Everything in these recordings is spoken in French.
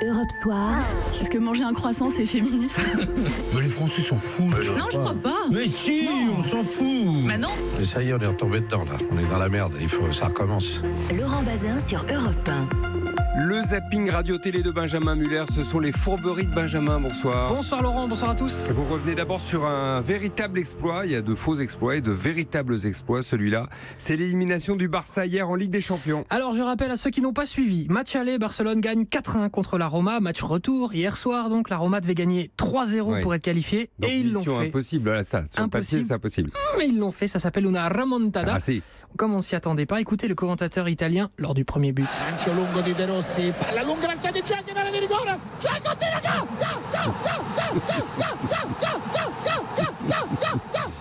Europe Soir. Est-ce que manger un croissant, c'est féministe? Mais les Français s'en foutent. Non, je crois pas. Mais si, on s'en fout. Bah non. Et ça y est, on est retombé dedans là. On est dans la merde. Ça recommence. Laurent Bazin sur Europe 1. Le zapping radio-télé de Benjamin Muller, ce sont les fourberies de Benjamin. Bonsoir. Bonsoir Laurent, bonsoir à tous. Vous revenez d'abord sur un véritable exploit. Il y a de faux exploits et de véritables exploits. Celui-là, c'est l'élimination du Barça hier en Ligue des Champions. Alors je rappelle à ceux qui n'ont pas suivi, match aller, Barcelone gagne 4-1 contre la Roma, match retour. Hier soir donc, la Roma devait gagner 3-0 pour être qualifiée. Donc, et ils l'ont fait. Impossible, là, ça. Sur le papier, c'est impossible. Mais ils l'ont fait, ça s'appelle una remontada. Ah, si. Comme on s'y attendait pas, écoutez le commentateur italien lors du premier but. Lancio lungo di De Rossi, palla lunga verso di Dzeko, in area di rigore, Dzeko tira,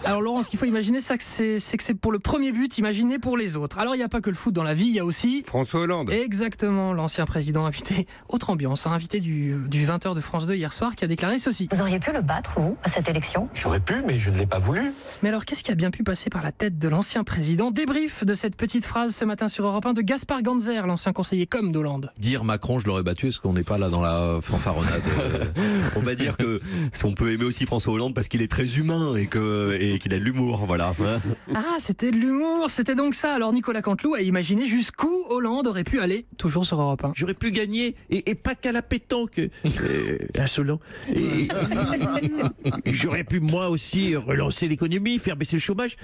Alors Laurent, ce qu'il faut imaginer, c'est que c'est pour le premier but, imaginez pour les autres. Alors il n'y a pas que le foot dans la vie, il y a aussi... François Hollande. Exactement, l'ancien président invité, autre ambiance, invité du 20h de France 2 hier soir, qui a déclaré ceci. Vous auriez pu le battre, vous, à cette élection? J'aurais pu, mais je ne l'ai pas voulu. Mais alors, qu'est-ce qui a bien pu passer par la tête de l'ancien président? Débrief de cette petite phrase ce matin sur Europe 1 de Gaspard Ganzer, l'ancien conseiller com d'Hollande. Dire Macron, je l'aurais battu, parce qu'on n'est pas là dans la fanfaronnade. On va dire que on peut aimer aussi François Hollande parce qu'il est très humain et qu'il a de l'humour, voilà. Ah, c'était de l'humour, c'était donc ça. Alors Nicolas Canteloup a imaginé jusqu'où Hollande aurait pu aller, toujours sur Europe 1. J'aurais pu gagner, et pas qu'à la pétanque, insolent. Et j'aurais pu moi aussi relancer l'économie, faire baisser le chômage.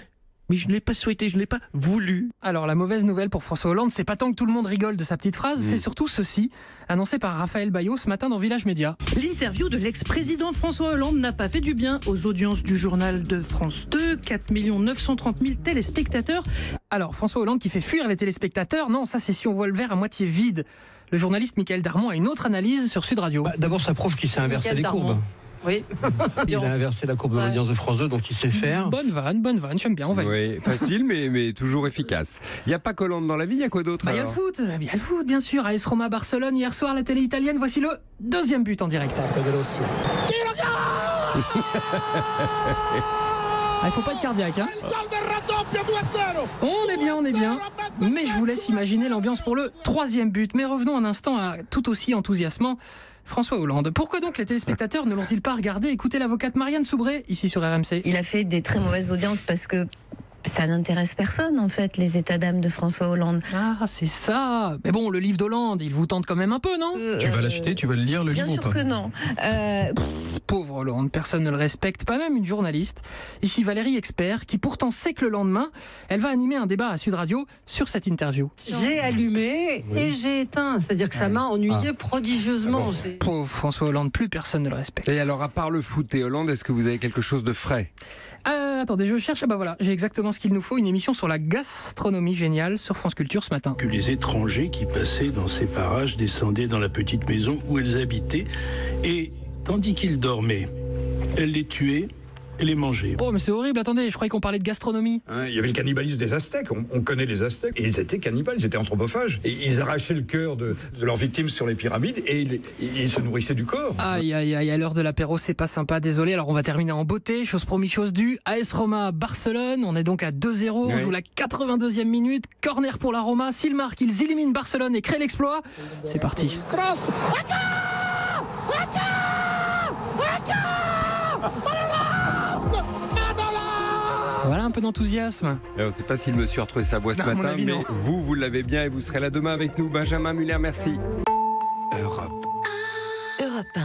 Mais je ne l'ai pas souhaité, je ne l'ai pas voulu. Alors la mauvaise nouvelle pour François Hollande, c'est pas tant que tout le monde rigole de sa petite phrase, c'est surtout ceci, annoncé par Raphaël Baillot ce matin dans Village Média. L'interview de l'ex-président François Hollande n'a pas fait du bien aux audiences du journal de France 2, 4 930 000 téléspectateurs. Alors François Hollande qui fait fuir les téléspectateurs, non, ça c'est si on voit le verre à moitié vide. Le journaliste Michael Darmon a une autre analyse sur Sud Radio. D'abord ça prouve qu'il s'est inversé les courbes. Oui. Il a inversé la courbe de l'audience de France 2, donc il sait faire. Bonne vanne, j'aime bien, on valide. Oui, facile, mais toujours efficace. Il n'y a pas qu'Hollande dans la vie, il y a quoi d'autre? Il y a le foot, bien sûr. AS Roma Barcelone, hier soir, la télé italienne, voici le deuxième but en direct. De Rossi. Il faut pas être cardiaque, hein. On est bien. Mais je vous laisse imaginer l'ambiance pour le troisième but. Mais revenons un instant à tout aussi enthousiasmant François Hollande. Pourquoi donc les téléspectateurs ne l'ont-ils pas regardé? Écoutez l'avocate Marianne Soubré, ici sur RMC. Il a fait des très mauvaises audiences parce que ça n'intéresse personne, en fait, les états d'âme de François Hollande. Ah, c'est ça. Mais bon, le livre d'Hollande, il vous tente quand même un peu, non? Tu vas l'acheter, tu vas le lire, le livre ou pas? Bien sûr que non. Pauvre Hollande, personne ne le respecte, pas même une journaliste. Ici Valérie Expert, qui pourtant sait que le lendemain, elle va animer un débat à Sud Radio sur cette interview. J'ai allumé et j'ai éteint, c'est-à-dire que ça m'a ennuyé prodigieusement. Pauvre François Hollande, plus personne ne le respecte. Et alors, à part le foot et Hollande, est-ce que vous avez quelque chose de frais? Attendez, je cherche. Bah voilà, j'ai exactement ce qu'il nous faut. Une émission sur la gastronomie géniale sur France Culture ce matin. Que les étrangers qui passaient dans ces parages descendaient dans la petite maison où elles habitaient et, tandis qu'ils dormaient, elles les tuaient et les mangeaient. Oh mais c'est horrible, attendez, je croyais qu'on parlait de gastronomie. Il y avait le cannibalisme des Aztèques, on connaît les Aztèques, et ils étaient cannibales, ils étaient anthropophages. Et ils arrachaient le cœur de leurs victimes sur les pyramides et ils se nourrissaient du corps. Aïe, à l'heure de l'apéro, c'est pas sympa, désolé. Alors on va terminer en beauté, chose promis, chose due. AS Roma Barcelone, on est donc à 2-0, on joue la 82e minute, corner pour la Roma, s'ils marquent, ils éliminent Barcelone et créent l'exploit. C'est parti. Cross. Voilà un peu d'enthousiasme. On ne sait pas si le monsieur a retrouvé sa voix ce matin, mais vous l'avez bien et vous serez là demain avec nous. Benjamin Muller, merci. Europe 1.